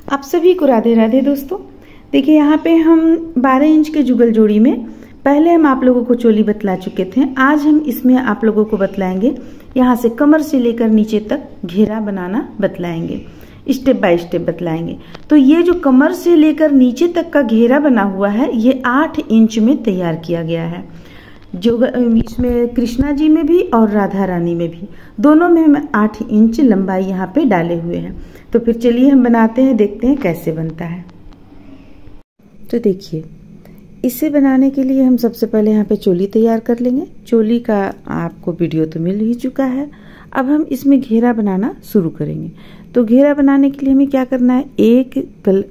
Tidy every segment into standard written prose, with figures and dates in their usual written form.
आप सभी को राधे राधे दोस्तों। देखिए यहाँ पे हम 12 इंच के जुगल जोड़ी में पहले हम आप लोगों को चोली बतला चुके थे। आज हम इसमें आप लोगों को बतलाएंगे, यहाँ से कमर से लेकर नीचे तक घेरा बनाना बतलाएंगे, स्टेप बाय स्टेप बतलाएंगे। तो ये जो कमर से लेकर नीचे तक का घेरा बना हुआ है ये 8 इंच में तैयार किया गया है। जो इसमें कृष्णा जी में भी और राधा रानी में भी, दोनों में हम 8 इंच लंबाई यहाँ पे डाले हुए हैं। तो फिर चलिए हम बनाते हैं, देखते हैं कैसे बनता है। तो देखिए, इसे बनाने के लिए हम सबसे पहले यहाँ पे चोली तैयार कर लेंगे। चोली का आपको वीडियो तो मिल ही चुका है। अब हम इसमें घेरा बनाना शुरू करेंगे। तो घेरा बनाने के लिए हमें क्या करना है,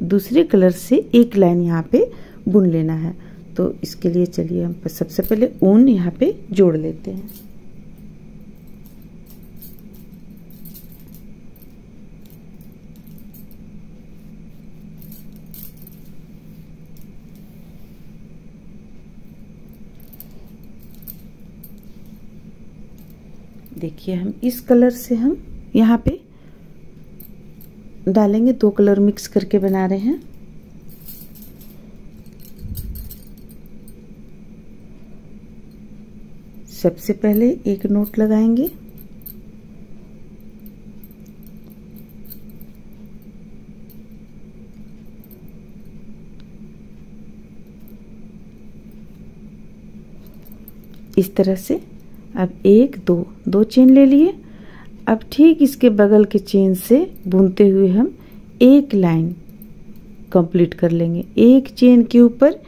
दूसरे कलर से एक लाइन यहाँ पे बुन लेना है। तो इसके लिए चलिए हम सबसे पहले ऊन यहाँ पे जोड़ लेते हैं। देखिए हम इस कलर से हम यहाँ पे डालेंगे, 2 कलर मिक्स करके बना रहे हैं। सबसे पहले एक नोट लगाएंगे, इस तरह से। अब 1 2 चेन ले लिए। अब ठीक इसके बगल के चेन से बुनते हुए हम एक लाइन कंप्लीट कर लेंगे। एक चेन के ऊपर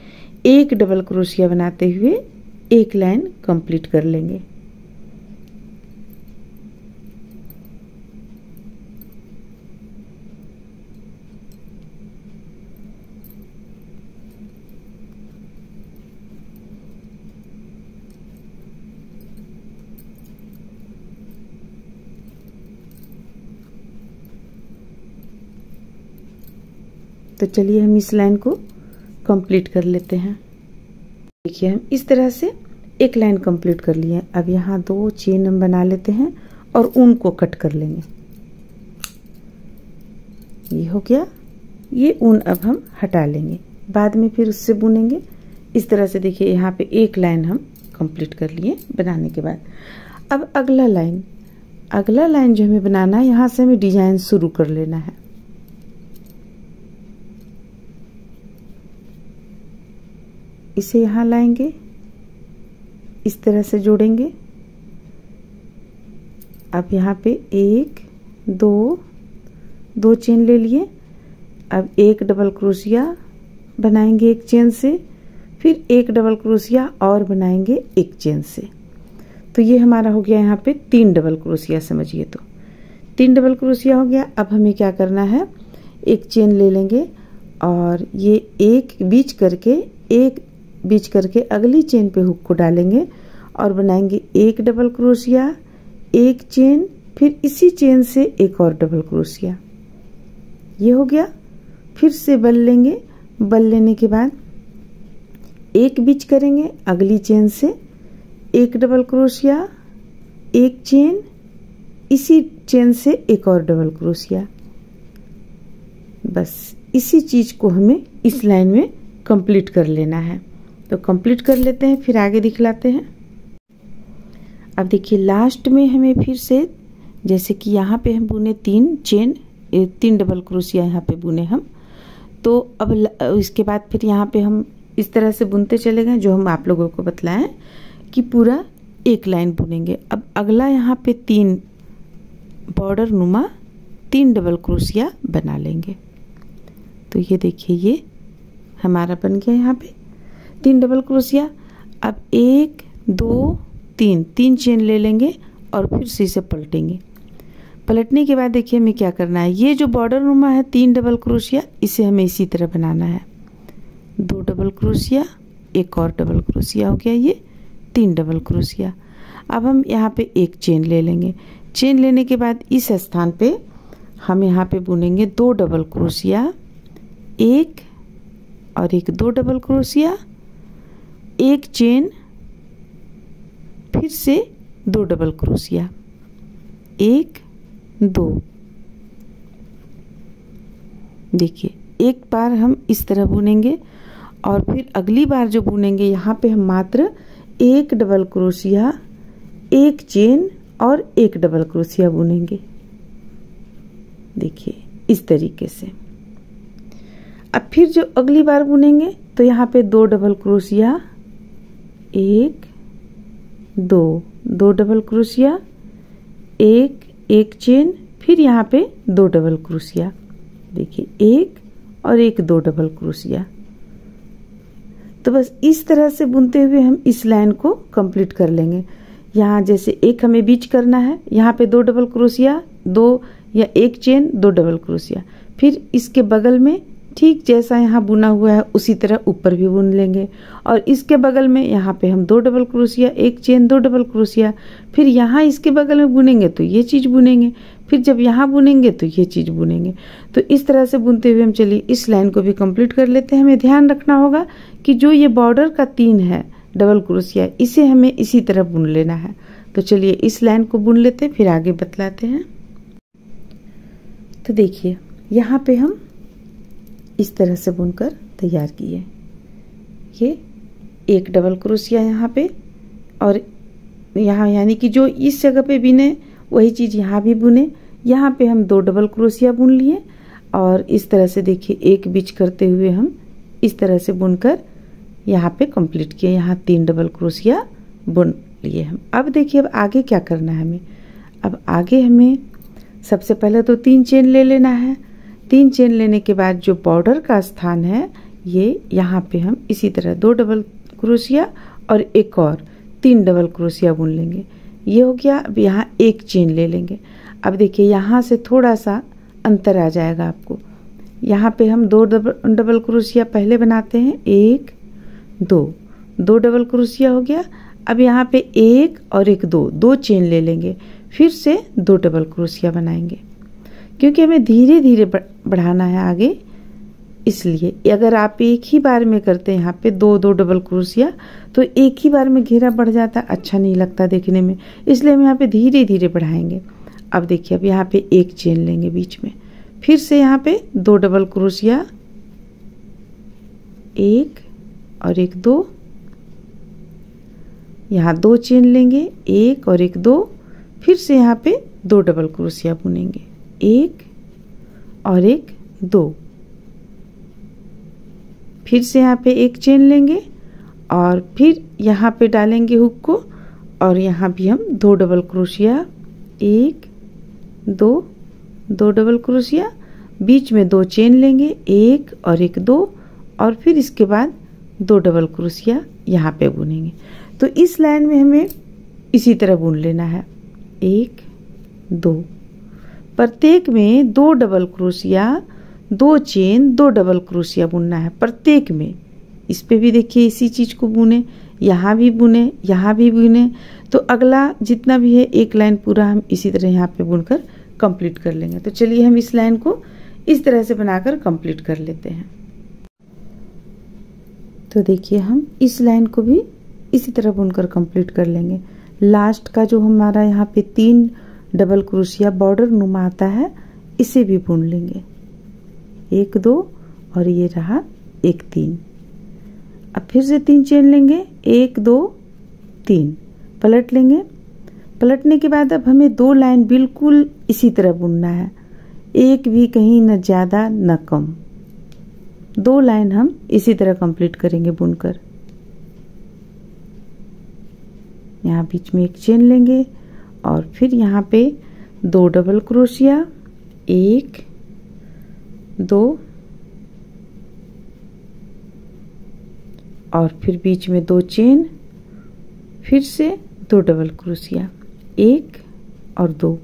एक डबल क्रोशिया बनाते हुए एक लाइन कंप्लीट कर लेंगे। तो चलिए हम इस लाइन को कंप्लीट कर लेते हैं। देखिए हम इस तरह से एक लाइन कंप्लीट कर लिए। अब यहाँ 2 चेन हम बना लेते हैं और ऊन को कट कर लेंगे। ये हो गया। ये ऊन अब हम हटा लेंगे, बाद में फिर उससे बुनेंगे। इस तरह से देखिए यहाँ पे एक लाइन हम कंप्लीट कर लिए बनाने के बाद। अब अगला लाइन जो हमें बनाना है, यहाँ से हमें डिजाइन शुरू कर लेना है। इसे यहाँ लाएंगे, इस तरह से जोड़ेंगे। अब यहाँ पे 1 2 चेन ले लिए। अब एक डबल क्रोशिया बनाएंगे एक चेन से, फिर एक डबल क्रोशिया और बनाएंगे एक चेन से। तो ये हमारा हो गया यहाँ पे 3 डबल क्रोशिया, समझिए। तो 3 डबल क्रोशिया हो गया। अब हमें क्या करना है, एक चेन ले लेंगे और ये एक बीच करके अगली चेन पे हुक को डालेंगे और बनाएंगे एक डबल क्रोशिया, एक चेन, फिर इसी चेन से एक और डबल क्रोशिया। ये हो गया। फिर से बल लेंगे। बल लेने के बाद एक बीच करेंगे अगली चेन से, एक डबल क्रोशिया, एक चेन, इसी चेन से एक और डबल क्रोशिया। बस इसी चीज को हमें इस लाइन में कंप्लीट कर लेना है। तो कंप्लीट कर लेते हैं, फिर आगे दिखलाते हैं। अब देखिए लास्ट में हमें फिर से, जैसे कि यहाँ पे हम बुने 3 डबल क्रोशिया यहाँ पे बुने हम। तो अब इसके बाद फिर यहाँ पे हम इस तरह से बुनते चले गए, जो हम आप लोगों को बतलाएं कि पूरा एक लाइन बुनेंगे। अब अगला यहाँ पे 3 बॉर्डर नुमा 3 डबल क्रोशिया बना लेंगे। तो ये देखिए ये हमारा बन गया यहाँ पे 3 डबल क्रोशिया। अब 1 2 3 चेन ले लेंगे और फिर से इसे पलटेंगे। पलटने के बाद देखिए हमें क्या करना है, ये जो बॉर्डर नुमा है 3 डबल क्रोशिया, इसे हमें इसी तरह बनाना है। 2 डबल क्रोशिया, एक और डबल क्रोशिया, हो गया ये 3 डबल क्रोशिया। अब हम यहाँ पे एक चेन ले लेंगे। चेन लेने के बाद इस स्थान पे हम यहाँ पे बुनेंगे 2 डबल क्रोशिया, एक और एक 2 डबल क्रोशिया, एक चेन, फिर से 2 डबल क्रोशिया, 1 2। देखिए एक बार हम इस तरह बुनेंगे और फिर अगली बार जो बुनेंगे यहाँ पे हम मात्र एक डबल क्रोशिया, एक चेन और एक डबल क्रोशिया बुनेंगे। देखिए इस तरीके से। अब फिर जो अगली बार बुनेंगे तो यहाँ पे दो डबल क्रोशिया, एक दो डबल क्रोशिया, एक चेन, फिर यहाँ पे दो डबल क्रोशिया। देखिए एक और एक दो डबल क्रोशिया। तो बस इस तरह से बुनते हुए हम इस लाइन को कंप्लीट कर लेंगे। यहाँ जैसे एक हमें बीच करना है, यहाँ पे दो डबल क्रोशिया, दो या एक चेन, दो डबल क्रोशिया, फिर इसके बगल में ठीक जैसा यहाँ बुना हुआ है उसी तरह ऊपर भी बुन लेंगे और इसके बगल में यहाँ पे हम दो डबल क्रोशिया, एक चेन, दो डबल क्रोशिया, फिर यहाँ इसके बगल में बुनेंगे तो ये चीज़ बुनेंगे, फिर जब यहाँ बुनेंगे तो ये चीज़ बुनेंगे। तो इस तरह से बुनते हुए हम चलिए इस लाइन को भी कंप्लीट कर लेते हैं। हमें ध्यान रखना होगा कि जो ये बॉर्डर का 3 है डबल क्रोशिया, इसे हमें इसी तरह बुन लेना है। तो चलिए इस लाइन को बुन लेते हैं, फिर आगे बतलाते हैं। तो देखिए यहाँ पे हम इस तरह से बुनकर तैयार किए। ये एक डबल क्रोशिया यहाँ पे और यहाँ यानी कि जो इस जगह पे बुने वही चीज़ यहाँ भी बुने। यहाँ पे हम दो डबल क्रोशिया बुन लिए और इस तरह से देखिए एक बीच करते हुए हम इस तरह से बुनकर यहाँ पे कंप्लीट किए। यहाँ 3 डबल क्रोशिया बुन लिए हम। अब देखिए अब आगे क्या करना है हमें। अब आगे हमें सबसे पहले तो 3 चेन ले लेना है। 3 चेन लेने के बाद जो बॉर्डर का स्थान है ये यहाँ पे हम इसी तरह 2 डबल क्रोशिया और एक और 3 डबल क्रोशिया बुन लेंगे। ये हो गया। अब यहाँ एक चेन ले लेंगे। अब देखिए यहाँ से थोड़ा सा अंतर आ जाएगा आपको। यहाँ पे हम 2 डबल क्रोशिया पहले बनाते हैं, 1 2 डबल क्रोशिया हो गया। अब यहाँ पे एक और एक दो चेन ले लेंगे, फिर से 2 डबल क्रोशिया बनाएंगे क्योंकि हमें धीरे धीरे बढ़ाना है आगे। इसलिए अगर आप एक ही बार में करते हैं यहाँ पे 2 डबल क्रोशिया तो एक ही बार में घेरा बढ़ जाता, अच्छा नहीं लगता देखने में, इसलिए हम यहाँ पे धीरे धीरे बढ़ाएंगे। अब देखिए अब यहाँ पे एक चेन लेंगे बीच में, फिर से यहाँ पे 2 डबल क्रोशिया, एक और एक दो, यहाँ 2 चेन लेंगे, एक और एक दो, फिर से यहाँ पे 2 डबल क्रोशिया बुनेंगे, एक और एक दो, फिर से यहाँ पे एक चेन लेंगे और फिर यहाँ पे डालेंगे हुक को और यहाँ भी हम 2 डबल क्रोशिया, एक दो डबल क्रोशिया, बीच में 2 चेन लेंगे, एक और एक दो, और फिर इसके बाद 2 डबल क्रोशिया यहाँ पे बुनेंगे। तो इस लाइन में हमें इसी तरह बुन लेना है, 1 2, प्रत्येक में 2 double crochet, 2 chain, 2 double crochet बुनना है प्रत्येक में। इस पे भी देखिए इसी चीज को बुने, यहाँ भी बुने, यहाँ भी बुने। तो अगला जितना भी है एक लाइन पूरा हम इसी तरह यहाँ पे बुनकर कंप्लीट कर लेंगे। तो चलिए हम इस लाइन को इस तरह से बनाकर कंप्लीट कर लेते हैं। तो देखिए हम इस लाइन को भी इसी तरह बुनकर कंप्लीट कर लेंगे। लास्ट का जो हमारा यहाँ पे 3 डबल क्रोशिया बॉर्डर नुमा आता है, इसे भी बुन लेंगे, 1 2 और ये रहा 1 3। अब फिर से 3 चेन लेंगे, 1 2 3, पलट लेंगे। पलटने के बाद अब हमें 2 लाइन बिल्कुल इसी तरह बुनना है, एक भी कहीं न ज्यादा न कम। 2 लाइन हम इसी तरह कंप्लीट करेंगे बुनकर। यहाँ बीच में एक चेन लेंगे और फिर यहाँ पे 2 डबल क्रोशिया, 1 2 और फिर बीच में 2 चेन, फिर से 2 डबल क्रोशिया, 1 और 2,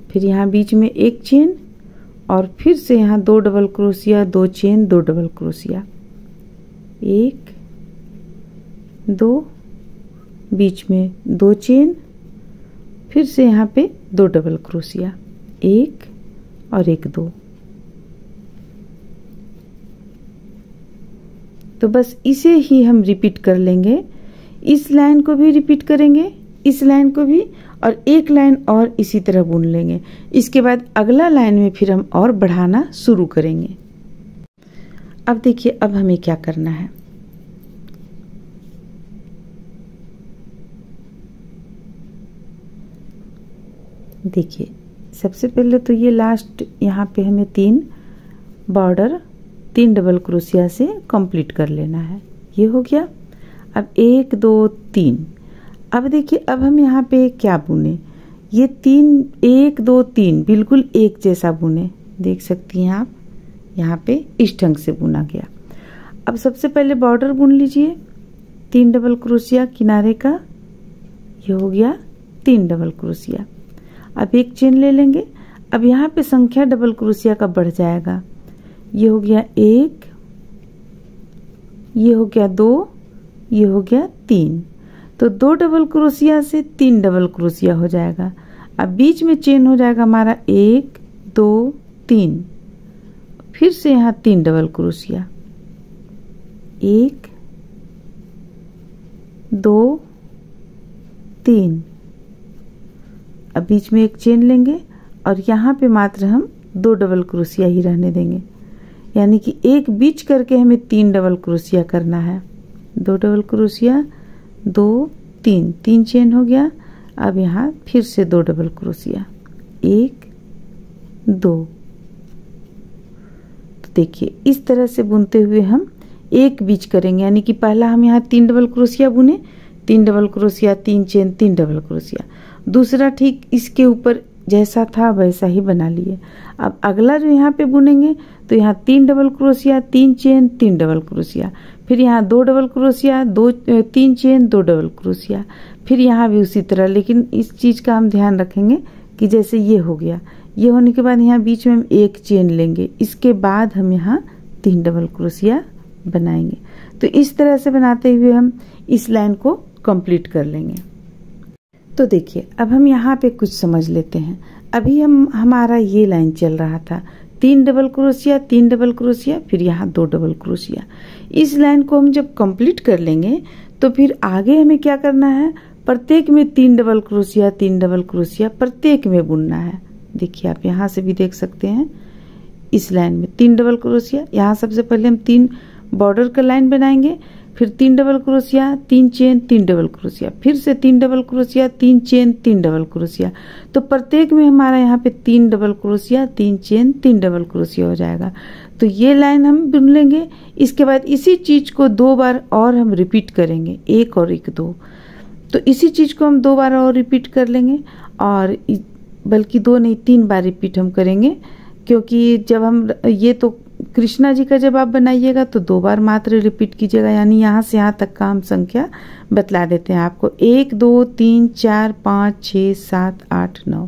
फिर यहाँ बीच में एक चेन और फिर से यहाँ 2 double crochet, 2 chain, 2 double crochet, 1 2, बीच में 2 चेन, फिर से यहाँ पे 2 डबल क्रोशिया, 1 और 1 2। तो बस इसे ही हम रिपीट कर लेंगे। इस लाइन को भी रिपीट करेंगे, इस लाइन को भी और एक लाइन और इसी तरह बुन लेंगे। इसके बाद अगला लाइन में फिर हम और बढ़ाना शुरू करेंगे। अब देखिए अब हमें क्या करना है। देखिए सबसे पहले तो ये लास्ट यहाँ पे हमें 3 बॉर्डर 3 डबल क्रोशिया से कंप्लीट कर लेना है। ये हो गया। अब 1 2 3। अब देखिए अब हम यहाँ पे क्या बुने, ये 3 1 2 3 बिल्कुल एक जैसा बुने। देख सकती हैं आप यहाँ पे इस ढंग से बुना गया। अब सबसे पहले बॉर्डर बुन लीजिए 3 डबल क्रोशिया किनारे का। ये हो गया 3 डबल क्रोशिया। अब एक चेन ले लेंगे। अब यहाँ पे संख्या डबल क्रोशिया का बढ़ जाएगा। ये हो गया 1, ये हो गया 2, ये हो गया 3। तो 2 डबल क्रोशिया से 3 डबल क्रोशिया हो जाएगा। अब बीच में चेन हो जाएगा हमारा 1 2 3। फिर से यहाँ 3 डबल क्रोशिया, 1 2 3। अब बीच में एक चेन लेंगे और यहाँ पे मात्र हम 2 डबल क्रोशिया ही रहने देंगे, यानी कि एक बीच करके हमें 3 डबल क्रोशिया करना है। 2 डबल क्रोशिया 2 3, 3 चेन हो गया। अब यहाँ फिर से 2 डबल क्रोशिया 1 2। तो देखिए इस तरह से बुनते हुए हम एक बीच करेंगे, यानी कि पहला हम यहाँ 3 डबल क्रोशिया बुने, 3 double crochet 3 chain 3 double crochet. दूसरा ठीक इसके ऊपर जैसा था वैसा ही बना लिए। अब अगला जो यहाँ पे बुनेंगे तो यहाँ 3 double crochet 3 chain 3 double crochet, फिर यहाँ 2 double crochet 3 chain 2 double crochet, फिर यहाँ भी उसी तरह। लेकिन इस चीज़ का हम ध्यान रखेंगे कि जैसे ये हो गया, ये होने के बाद यहाँ बीच में हम एक चेन लेंगे, इसके बाद हम यहाँ 3 डबल क्रोशिया बनाएंगे। तो इस तरह से बनाते हुए हम इस लाइन को कंप्लीट कर लेंगे। तो देखिए अब हम यहाँ पे कुछ समझ लेते हैं। अभी हमारा ये लाइन चल रहा था 3 डबल क्रोशिया 3 डबल क्रोशिया, फिर यहाँ 2 डबल क्रोशिया। इस लाइन को हम जब कंप्लीट कर लेंगे तो फिर आगे हमें क्या करना है, प्रत्येक में 3 डबल क्रोशिया 3 डबल क्रोशिया प्रत्येक में बुनना है। देखिए आप यहाँ से भी देख सकते हैं, इस लाइन में 3 डबल क्रोशिया। यहाँ सबसे पहले हम 3 बॉर्डर का लाइन बनाएंगे, फिर 3 double crochet 3 chain 3 double crochet, फिर से 3 double crochet 3 chain 3 double crochet. तो प्रत्येक में हमारा यहाँ पे 3 double crochet 3 chain 3 double crochet हो जाएगा। तो ये लाइन हम बुन लेंगे। इसके बाद इसी चीज को 2 बार और हम रिपीट करेंगे, 1 और 1 2। तो इसी चीज को हम 2 बार और रिपीट कर लेंगे, और बल्कि 2 नहीं 3 बार रिपीट हम करेंगे, क्योंकि जब हम ये तो कृष्णा जी का जब आप बनाइएगा तो 2 बार मात्र रिपीट कीजिएगा, यानी यहाँ से यहाँ तक का हम संख्या बतला देते हैं आपको। 1 2 3 4 5 6 7 8 9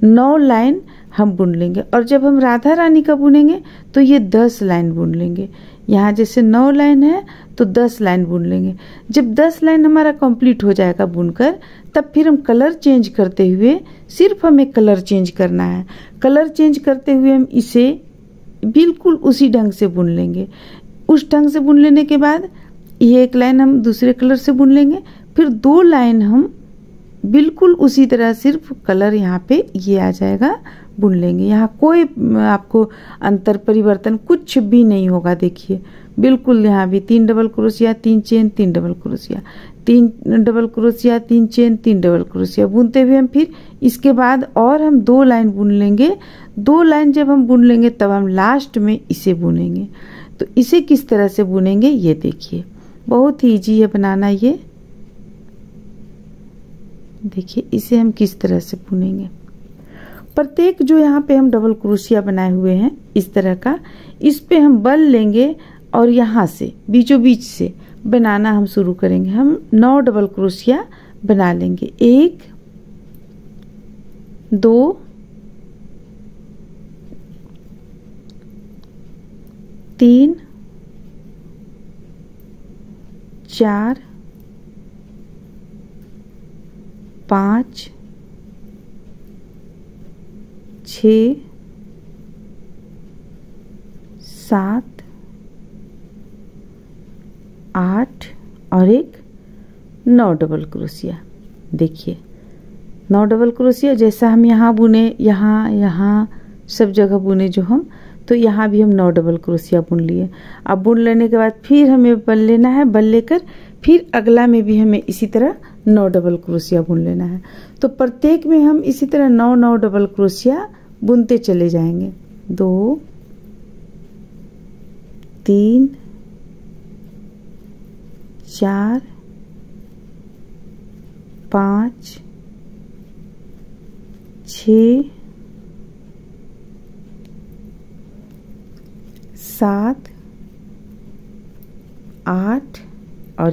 9 लाइन हम बुन लेंगे। और जब हम राधा रानी का बुनेंगे तो ये 10 लाइन बुन लेंगे। यहाँ जैसे 9 लाइन है तो 10 लाइन बुन लेंगे। जब 10 लाइन हमारा कंप्लीट हो जाएगा बुनकर, तब फिर हम कलर चेंज करते हुए, सिर्फ हमें कलर चेंज करना है। कलर चेंज करते हुए हम इसे बिल्कुल उसी ढंग से बुन लेंगे। उस ढंग से बुन लेने के बाद ये एक लाइन हम दूसरे कलर से बुन लेंगे, फिर 2 लाइन हम बिल्कुल उसी तरह, सिर्फ कलर यहाँ पे ये आ जाएगा, बुन लेंगे। यहाँ कोई आपको अंतर परिवर्तन कुछ भी नहीं होगा। देखिए बिल्कुल यहाँ भी 3 double crochet 3 chain 3 double crochet, 3 double crochet 3 chain 3 double crochet बुनते हुए हम फिर इसके बाद और हम 2 लाइन बुन लेंगे। 2 लाइन जब हम बुन लेंगे तब हम लास्ट में इसे बुनेंगे। तो इसे किस तरह से बुनेंगे ये देखिए, बहुत ही ईजी है बनाना ये। देखिए इसे हम किस तरह से बुनेंगे। प्रत्येक जो यहाँ पे हम डबल क्रोशिया बनाए हुए हैं इस तरह का, इस पे हम बल लेंगे और यहाँ से बीचों बीच से बनाना हम शुरू करेंगे। हम 9 डबल क्रोशिया बना लेंगे। 1 2 3 4 5 6 7 8 और एक 9 डबल क्रोशिया। देखिए 9 डबल क्रोशिया। जैसा हम यहाँ बुने, यहाँ सब जगह बुने जो हम, तो यहाँ भी हम 9 डबल क्रोशिया बुन लिए। अब बुन लेने के बाद फिर हमें बल लेना है, बल लेकर फिर अगला में भी हमें इसी तरह 9 डबल क्रोशिया बुन लेना है। तो प्रत्येक में हम इसी तरह 9 डबल क्रोशिया बुनते चले जाएंगे। 2 3 4 5 6 7 8 और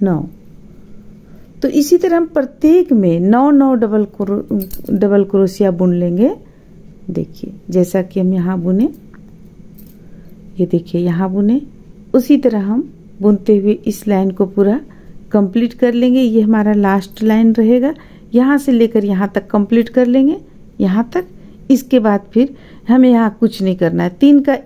9। तो इसी तरह हम प्रत्येक में 9 डबल क्रोशिया बुन लेंगे। देखिए जैसा कि हम यहाँ बुने, ये देखिए यहाँ बुने, उसी तरह हम बुनते हुए इस लाइन को पूरा कंप्लीट कर लेंगे। ये हमारा लास्ट लाइन रहेगा, यहाँ से लेकर यहाँ तक कंप्लीट कर लेंगे, यहाँ तक। इसके बाद फिर हमें यहाँ कुछ नहीं करना है। 3 का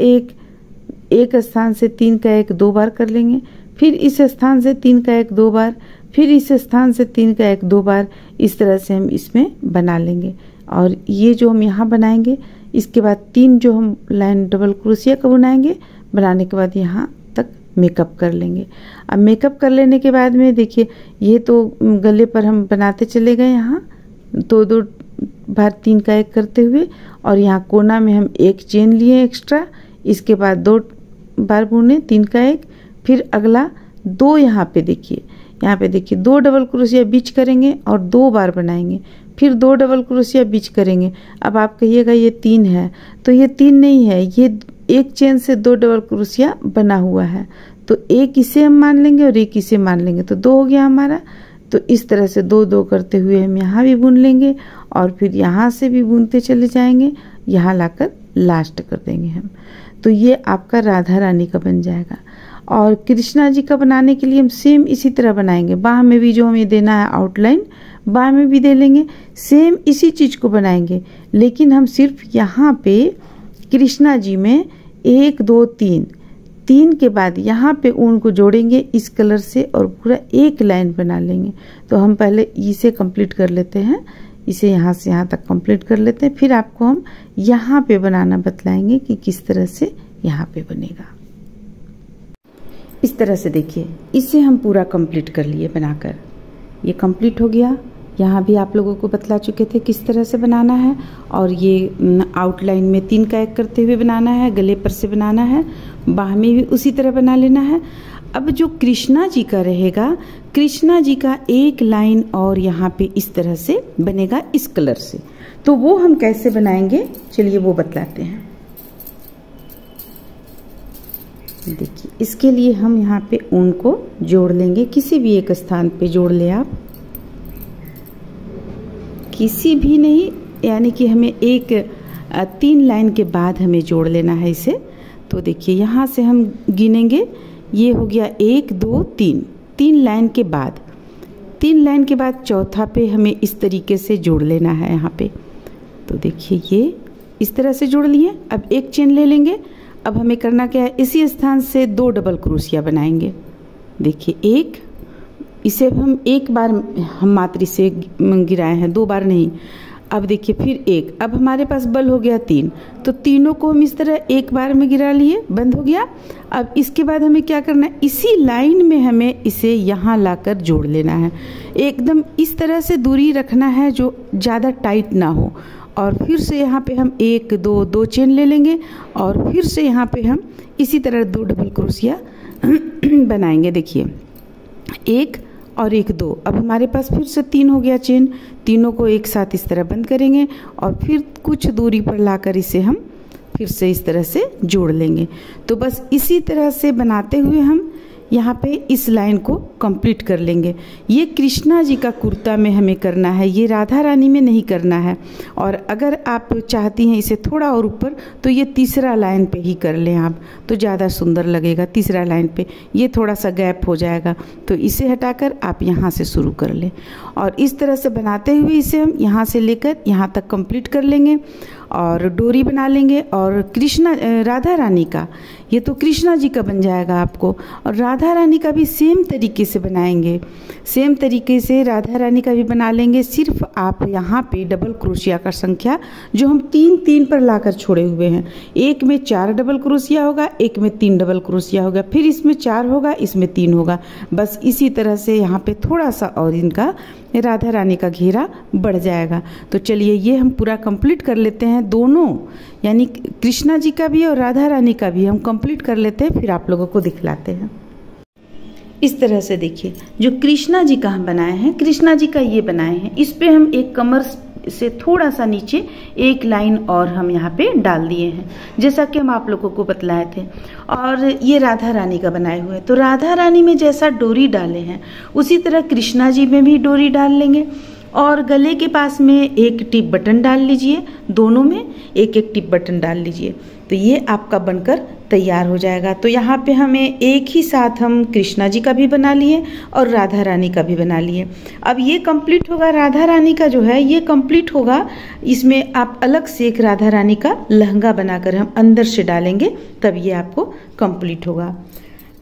1 स्थान से 3 का 1 2 बार कर लेंगे, फिर इस स्थान से 3 का 1 2 बार, फिर इस स्थान से 3 का 1 2 बार। इस तरह से हम इसमें बना लेंगे। और ये जो हम यहाँ बनाएंगे, इसके बाद 3 जो हम लाइन डबल क्रोशिया का बनाएंगे, बनाने के बाद यहाँ तक मेकअप कर लेंगे। अब मेकअप कर लेने के बाद में देखिए, ये तो गले पर हम बनाते चले गए, यहाँ 2 बार 3 का 1 करते हुए, और यहाँ कोना में हम 1 चेन लिए एक्स्ट्रा। इसके बाद 2 बार बुने 3 का 1, फिर अगला 2 यहाँ पे देखिए, 2 डबल क्रोशिया बीच करेंगे और 2 बार बनाएंगे, फिर 2 डबल क्रोशिया बीच करेंगे। अब आप कहिएगा ये 3 है, तो ये 3 नहीं है, ये 1 चेन से 2 डबल क्रोशिया बना हुआ है। तो एक इसे हम मान लेंगे और एक इसे मान लेंगे, तो 2 हो गया हमारा। तो इस तरह से 2 करते हुए हम यहाँ भी बुन लेंगे और फिर यहाँ से भी बुनते चले जाएंगे, यहाँ लाकर लास्ट कर देंगे हम। तो ये आपका राधा रानी का बन जाएगा। और कृष्णा जी का बनाने के लिए हम सेम इसी तरह बनाएंगे। बाह में भी जो हमें देना है आउटलाइन, बाह में भी दे लेंगे, सेम इसी चीज को बनाएंगे। लेकिन हम सिर्फ यहाँ पे कृष्णा जी में 1 2 3 के बाद यहाँ पे ऊन को जोड़ेंगे इस कलर से और पूरा एक लाइन बना लेंगे। तो हम पहले इसे कंप्लीट कर लेते हैं, इसे यहाँ से यहाँ तक कंप्लीट कर लेते हैं, फिर आपको हम यहाँ पे बनाना बतलाएंगे कि किस तरह से यहाँ पे बनेगा। इस तरह से देखिए, इसे हम पूरा कंप्लीट कर लिए बनाकर, ये कंप्लीट हो गया। यहाँ भी आप लोगों को बतला चुके थे किस तरह से बनाना है। और ये आउटलाइन में 3 का 1 करते हुए बनाना है, गले पर से बनाना है, बाह में भी उसी तरह बना लेना है। अब जो कृष्णा जी का रहेगा, कृष्णा जी का एक लाइन और यहाँ पे इस तरह से बनेगा इस कलर से। तो वो हम कैसे बनाएंगे, चलिए वो बतलाते हैं। देखिए, इसके लिए हम यहाँ पे ऊन को जोड़ लेंगे, किसी भी एक स्थान पे जोड़ ले आप, किसी भी नहीं, यानी कि हमें 3 लाइन के बाद हमें जोड़ लेना है इसे। तो देखिए यहाँ से हम गिनेंगे, ये हो गया 1 2 3 लाइन के बाद, 3 लाइन के बाद चौथा पे हमें इस तरीके से जोड़ लेना है यहाँ पे। तो देखिए ये इस तरह से जोड़ लिए। अब एक चेन ले लेंगे। अब हमें करना क्या है, इसी स्थान से 2 डबल क्रोशिया बनाएंगे। देखिए एक, इसे हम एक बार हम मात्र इसे गिराए हैं, 2 बार नहीं। अब देखिए फिर एक, अब हमारे पास बल हो गया 3, तो तीनों को हम इस तरह एक बार में गिरा लिए, बंद हो गया। अब इसके बाद हमें क्या करना है, इसी लाइन में हमें इसे यहाँ लाकर जोड़ लेना है। एकदम इस तरह से दूरी रखना है जो ज़्यादा टाइट ना हो। और फिर से यहाँ पे हम 1 2 चेन ले लेंगे और फिर से यहाँ पे हम इसी तरह 2 डबल क्रोशिया बनाएंगे। देखिए 1 और 1 2, अब हमारे पास फिर से 3 हो गया चेन, तीनों को एक साथ इस तरह बंद करेंगे और फिर कुछ दूरी पर लाकर इसे हम फिर से इस तरह से जोड़ लेंगे। तो बस इसी तरह से बनाते हुए हम यहाँ पे इस लाइन को कंप्लीट कर लेंगे। ये कृष्णा जी का कुर्ता में हमें करना है, ये राधा रानी में नहीं करना है। और अगर आप चाहती हैं इसे थोड़ा और ऊपर, तो ये तीसरा लाइन पे ही कर लें आप, तो ज़्यादा सुंदर लगेगा। तीसरा लाइन पे ये थोड़ा सा गैप हो जाएगा, तो इसे हटाकर आप यहाँ से शुरू कर लें। और इस तरह से बनाते हुए इसे हम यहाँ से लेकर यहाँ तक कंप्लीट कर लेंगे। और डोरी बना लेंगे। और राधा रानी का, ये तो कृष्णा जी का बन जाएगा आपको, और राधा रानी का भी सेम तरीके से बनाएंगे। सेम तरीके से राधा रानी का भी बना लेंगे। सिर्फ आप यहाँ पे डबल क्रोशिया का संख्या जो हम 3-3 पर लाकर छोड़े हुए हैं, एक में 4 डबल क्रोशिया होगा, एक में 3 डबल क्रोशिया होगा, फिर इसमें 4 होगा, इसमें 3 होगा। बस इसी तरह से यहाँ पे थोड़ा सा और इनका राधा रानी का घेरा बढ़ जाएगा। तो चलिए ये हम पूरा कंप्लीट कर लेते हैं, दोनों यानी कृष्णा जी का भी और राधा रानी का भी हम कंप्लीट कर लेते हैं, फिर आप लोगों को दिखलाते हैं। इस तरह से देखिए, जो कृष्णा जी का हम बनाए हैं, कृष्णा जी का ये बनाए हैं, इस पे हम एक कमर से थोड़ा सा नीचे एक लाइन और हम यहाँ पे डाल दिए हैं, जैसा कि हम आप लोगों को बतलाए थे। और ये राधा रानी का बनाए हुए हैं, तो राधा रानी में जैसा डोरी डाले हैं उसी तरह कृष्णा जी में भी डोरी डाल लेंगे। और गले के पास में एक टिप बटन डाल लीजिए, दोनों में एक एक टिप बटन डाल लीजिए, तो ये आपका बनकर तैयार हो जाएगा। तो यहाँ पे हमें एक ही साथ हम कृष्णा जी का भी बना लिए और राधा रानी का भी बना लिए। अब ये कंप्लीट होगा, राधा रानी का जो है ये कंप्लीट होगा, इसमें आप अलग से एक राधा रानी का लहंगा बनाकर हम अंदर से डालेंगे, तब ये आपको कंप्लीट होगा।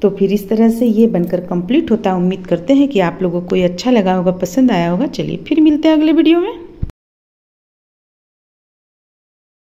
तो फिर इस तरह से ये बनकर कंप्लीट होता है। उम्मीद करते हैं कि आप लोगों को ये अच्छा लगा होगा, पसंद आया होगा। चलिए फिर मिलते हैं अगले वीडियो में।